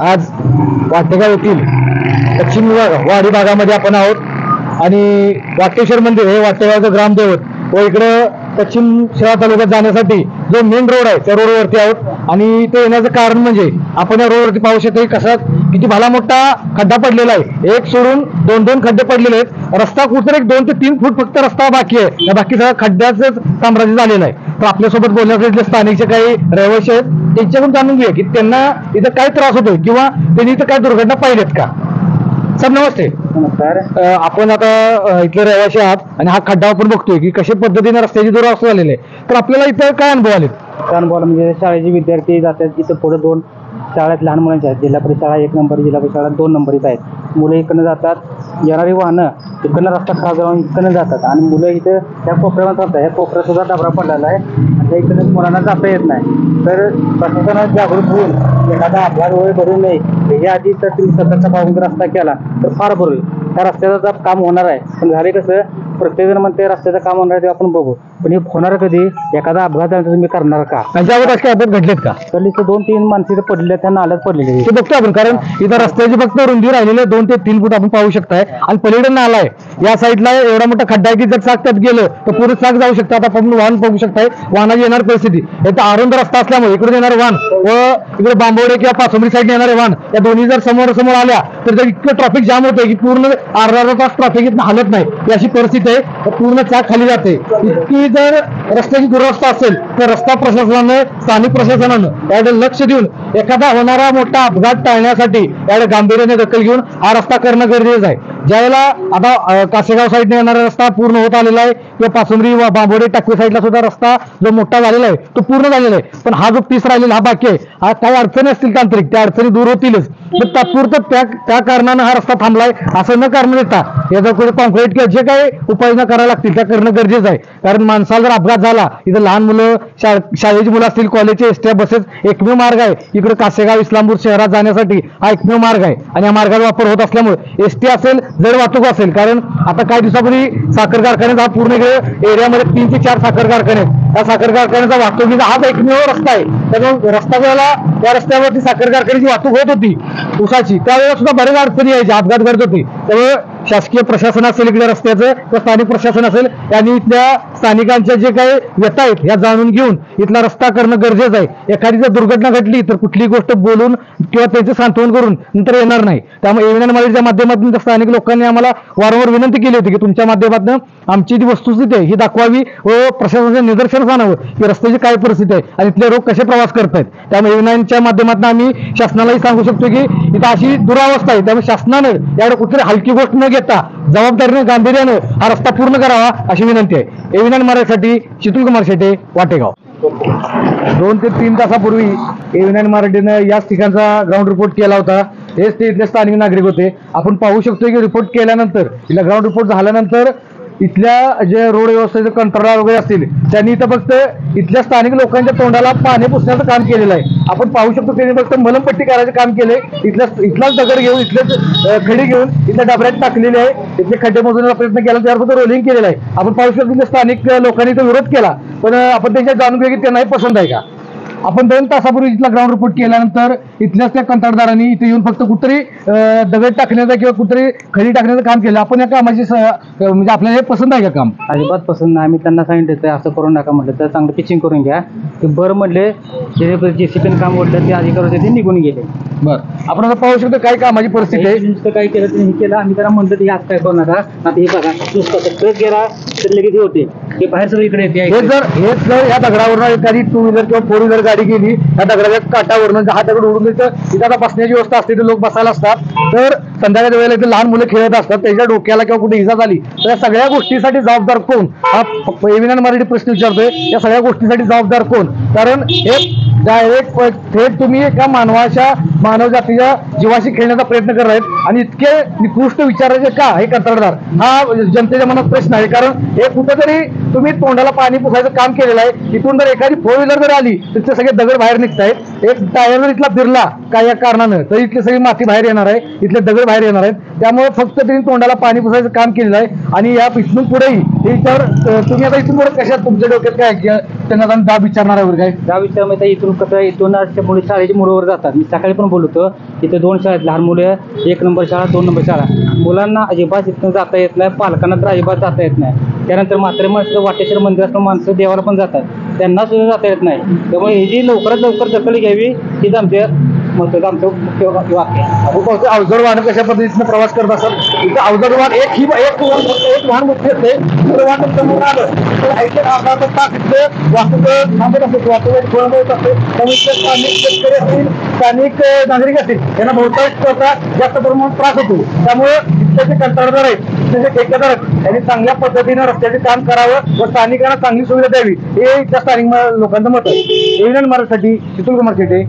आज वाटेगाव येथील पश्चिम वाडी भागामध्ये आपण आहोत आणि वाटेश्वर मंदिर हे वाटेगावचं ग्रामदैवत व इकडं पश्चिम शहर तालुक्यात जाण्यासाठी जो मेन रोड आहे त्या रोडवरती आहोत आणि इथे येण्याचं कारण म्हणजे आपण या रोडवरती पाहू शकतो कसा किती भला मोठा खड्डा पडलेला आहे. एक सोडून दोन दोन खड्डे पडलेले आहेत. रस्ता कुठे एक 2 ते 3 फूट फक्त रस्ता बाकी आहे. या बाकी सगळं खड्ड्याच साम्राज्य झालेलं आहे. तर आपल्यासोबत बोलण्यासाठी स्थानिकचे काही रहिवासी आहेत त्यांच्याकडून जाणून घेऊया की त्यांना इथं काय त्रास होतोय किंवा त्यांनी इथं काय दुर्घटना पाहिल्यात का. सर नमस्ते. नमस्कार. आपण आता इथले रहिवासी आहात आणि हा खड्डा आपण बघतोय की कशा पद्धतीने रस्त्याची दुरावस्था झालेली आहे. तर आपल्याला इथं काय अनुभव आले. अनुभव म्हणजे शाळेचे विद्यार्थी जातात इथं पुढे 2 शाळेत लहान मुलांचे आहेत. जिल्हा परिषद शाळा 1 नंबर, जिल्हा परिषद शाळा 2 नंबरीत आहेत. मुलं इकडनं जातात, येणारी वाहनं इकडनं रस्ता खराब जाऊन इकडनं जातात आणि मुलं इथं त्या कोपऱ्यावर जातात. ह्या कोपऱ्यात सुद्धा डबरा पडलेला आहे आणि त्या इकडनं मुलांना जाता येत नाही. तर प्रशासनात जागृत होऊन एखादा अपघात वगैरे घडू नये ह्याच्या आधी तर तुम्ही सतर्कता पाहून रस्ता केला तर फार बरं होईल. त्या रस्त्याचं काम होणार आहे. पण झाले कसं प्रत्येकजण म्हणते रस्त्याचं काम होणार आहे ते आपण बघू, पण हे होणार कधी. एखादा अपघात झाला तर तुम्ही करणार का. त्याच्यावर काय अपघात घडलेत का. तर इथं 2-3 माणसं इथं पडले, त्या नाल्यात पडलेले ते बघतो आपण कारण इथं रस्त्याची फक्त रुंदी राहिलेली 2 ते 3 फूट आपण पाहू शकताय आणि पलीकडे नाला आहे. या साईडला एवढा मोठा खड्डा आहे की जर चाक त्यात गेलं तर पूर्ण चाक जाऊ शकतं. आता आपण वाहन बघू शकताय, वाहनाची येणार परिस्थिती. इथं अरुंद रस्ता असल्यामुळे इकडे येणार वाहन व इकडे बांबवडे किंवा पाचोंबरी साईडने येणारे वाहन या दोन्ही जर समोर आल्या तर इतकं ट्रॅफिक जाम होतंय की पूर्ण अर्धा तास ट्रॅफिक इथं हलत नाही. अशी परिस्थिती आहे. पूर्ण चाक खाली जाते. इतकी जर रस्त्याची दुरवस्था असेल तर रस्ता प्रशासनानं, स्थानिक प्रशासनानं याकडे लक्ष देऊन एखादा होणारा मोठा अपघात टाळण्यासाठी याकडे गांभीर्याने दखल घेऊन हा रस्ता करणं गरजेचं आहे. ज्यावेळेला आता कासेगाव साईडने येणारा रस्ता पूर्ण होत आलेला आहे किंवा पाचोंबरी व बांबोडे टाकवे साईडला सुद्धा रस्ता जो मोठा झालेला आहे तो पूर्ण झालेला आहे. पण हा जो पीस राहिलेला हा बाकी आहे. हा काही अडचणी असतील तांत्रिक, त्या अडचणी दूर होतीलच. पण तात्पुरतं त्या कारणानं हा रस्ता थांबलाय असं न करणं देता याचा कुठे कॉन्क्रीट किंवा जे काही उपाययोजना करायला लागतील त्या करणं गरजेचं आहे. कारण माणसाला जर अपघात झाला, इथं लहान मुलं, शाळेची मुलं असतील, कॉलेजचे एसट्या बसेस एकमेव मार्ग आहे. इकडे कासेगाव इस्लामपूर शहरात जाण्यासाठी हा एकमेव मार्ग आहे आणि या मार्गाचा वापर होत असल्यामुळे एसटी असेल, जड वाहतूक असेल. कारण आता काही दिवसापूर्वी साखर कारखान्यात हा पूर्ण एरियामध्ये 3 ते 4 साखर कारखाने आहेत. त्या साखर कारखान्याचा वाहतुकीचा हाच एकमेव रस्ता आहे. त्यामुळे रस्ता वेळेला त्या रस्त्यावरती साखर कारखान्याची वाहतूक होत होती ऊसाची, त्यावेळेला सुद्धा बरेच अडचणी यायच्या, अपघात घडत होते. त्यामुळे शासकीय प्रशासन असेल इकडे रस्त्याचं किंवा स्थानिक प्रशासन असेल यांनी इथल्या स्थानिकांच्या जे काही व्यथा आहेत ह्या जाणून घेऊन इथला रस्ता करणं गरजेचं आहे. एखादी जर दुर्घटना घडली तर कुठलीही गोष्ट बोलून किंवा त्यांचे सांत्वन करून नंतर येणार नाही. त्यामुळे एव्हिनन मार्केटच्या माध्यमातून स्थानिक लोकांनी आम्हाला वारंवार विनंती केली होती की तुमच्या माध्यमातून आमची जी वस्तुस्थिती आहे ही दाखवावी व प्रशासनाच्या निदर्शनास आणावं की रस्त्याची काय परिस्थिती आहे आणि इथले लोक कसे प्रवास करतायत. त्यामुळे एव्हिननच्या माध्यमातून आम्ही शासनालाही सांगू शकतो की इथं अशी दुरावस्था आहे. त्यामुळे शासनानं याकडे कुठेतरी हलकी गोष्ट न घेता जबाबदारीने गांभीर्यानं हा रस्ता पूर्ण करावा अशी विनंती आहे. एव्हिनन मराठीसाठी शीतल कुमार शेटे, वाटेगाव. 2 ते 3 तासापूर्वी एव्हिनन मराठीनं याच ठिकाणचा ग्राउंड रिपोर्ट केला होता. हेच ते इथले स्थानिक नागरिक होते. आपण पाहू शकतो की रिपोर्ट केल्यानंतर इथला ग्राउंड रिपोर्ट झाल्यानंतर इथल्या जे रोड व्यवस्थेचे कंट्रोलर वगैरे असतील त्यांनी इथं फक्त इथल्या स्थानिक लोकांच्या तोंडाला पाणी पुसण्याचं काम केलेलं आहे. आपण पाहू शकतो त्यांनी फक्त मलमपट्टी करायचं काम केलंय. इथलाच दगड घेऊन, इथलेच खडी घेऊन इथल्या डबऱ्यात टाकलेले आहे. इथले खड्डे मोजण्याचा प्रयत्न केला, त्यावर फक्त रोलिंग केलेलं आहे. आपण पाहू शकतो की स्थानिक लोकांनी इथं विरोध केला, पण आपण त्यांच्या जाणून घेऊ की त्यांनाही पसंत आहे का. आपण 2 तासापूर्वी इथला ग्राउंड रिपोर्ट केल्यानंतर इथल्याच त्या कंत्राटदारांनी इथे येऊन फक्त कुठतरी दगड टाकण्याचं किंवा कुठतरी खडी टाकण्याचं काम केलं. आपण या कामाची म्हणजे आपल्याला हे पसंत आहे का काम. अजिबात पसंत नाही. आम्ही त्यांना सांगितलं असं करून नका म्हटलं तर चांगलं पिचिंग करून घ्या. ते बरं म्हटले, जेसीबीने काम ओढलं ते अधिकारी होते ते निघून गेले. बरं, आपण आता पाहू शकतो काय कामाची परिस्थिती आहे. नुसतं काय केलं त्यांनी केलं. आम्ही त्यांना म्हणलं हे आज काय करू नका. आता हे बघा नुसतं ट्रक गेला तर लगेच हे होते ते बाहेर सगळं इकडे येते. हेच जर या दगडावरनं एखादी 2 व्हीलर किंवा 4 व्हीलर गाडी गेली या दगडाच्या काठावरनं, हा दगड उडून इथं आता बसण्याची व्यवस्था असते, लोक बसायला असतात. तर संध्याकाळच्या वेळेला इथे लहान मुलं खेळत असतात, त्याच्या डोक्याला किंवा कुठे इजा झाली तर या सगळ्या गोष्टीसाठी जबाबदार कोण हा एव्हिनन मराठी प्रश्न विचारतोय. या सगळ्या गोष्टीसाठी जबाबदार कोण. कारण हे डायरेक्ट थेट तुम्ही एका मानव जातीच्या जीवाशी खेळण्याचा प्रयत्न करत आहेत आणि इतके निकृष्ट विचाराचे का हे कंत्राटदार हा जनतेच्या मनात प्रश्न आहे. कारण हे कुठेतरी तुम्ही तोंडाला पाणी पुसायचं काम केलेलं आहे. इथून जर एखादी 4 व्हीलर जर आली तर ते सगळे दगड बाहेर निघत आहेत. एक टायर जर इथला फिरला काय या कारणानं तर इथली सगळी माती बाहेर येणार आहे, इथले दगड बाहेर येणार आहेत. त्यामुळे फक्त त्यांनी तोंडाला पाणी पुसायचं काम केलेलं आहे. आणि या इथून पुढेही याच्यावर तुम्ही आता इथून पुढे कशा तुमच्या डोक्यात काय आहे की त्यांना जाऊन दाब विचारणार आहे वगैरे काय? त्या विषयामध्ये इथून कसं इथून मुले शाळेची मुलावर जातात. मी सकाळी पण बोलतो इथे 2 शाळा आहेत, लहान मुलं 1 नंबर शाळा 2 नंबर शाळा. मुलांना अजिबात इथून जाता येत नाही, पालकांना तर अजिबात जाता येत नाही. त्यानंतर म्हातारे माणसं वाटेश्वर मंदिरात माणसं देवाला पण जातात, त्यांना सुद्धा जाता येत नाही. त्यामुळे ही जी लवकरात लवकर दखल घ्यावी हीच आमचं मुख्य वाक्य आहे. अवजड वाहन कशा पद्धतीने प्रवास करत असाल इथं अवजड वाहन एक वाहन मोठी असते दुसरं वाहन समोर आलं तर ऐकत अर्धा तास इथले वाहतूक थांबत असते, वाहतूक खोळंब होत असते. त्यामुळे इथले स्थानिक शेतकरी असतील, स्थानिक नागरिक असतील यांना बहुतांश त्याचा जास्त प्रमाणात त्रास होतो. त्यामुळे इथले जे कंत्राटदार आहेत, इथले जे ठेकेदार आहेत यांनी चांगल्या पद्धतीने रस्त्याचे काम करावं व स्थानिकांना चांगली सुविधा द्यावी हे इथल्या स्थानिक लोकांचं मत आहे. एव्हीएन मराठीसाठी शीतल कुमार शेटे.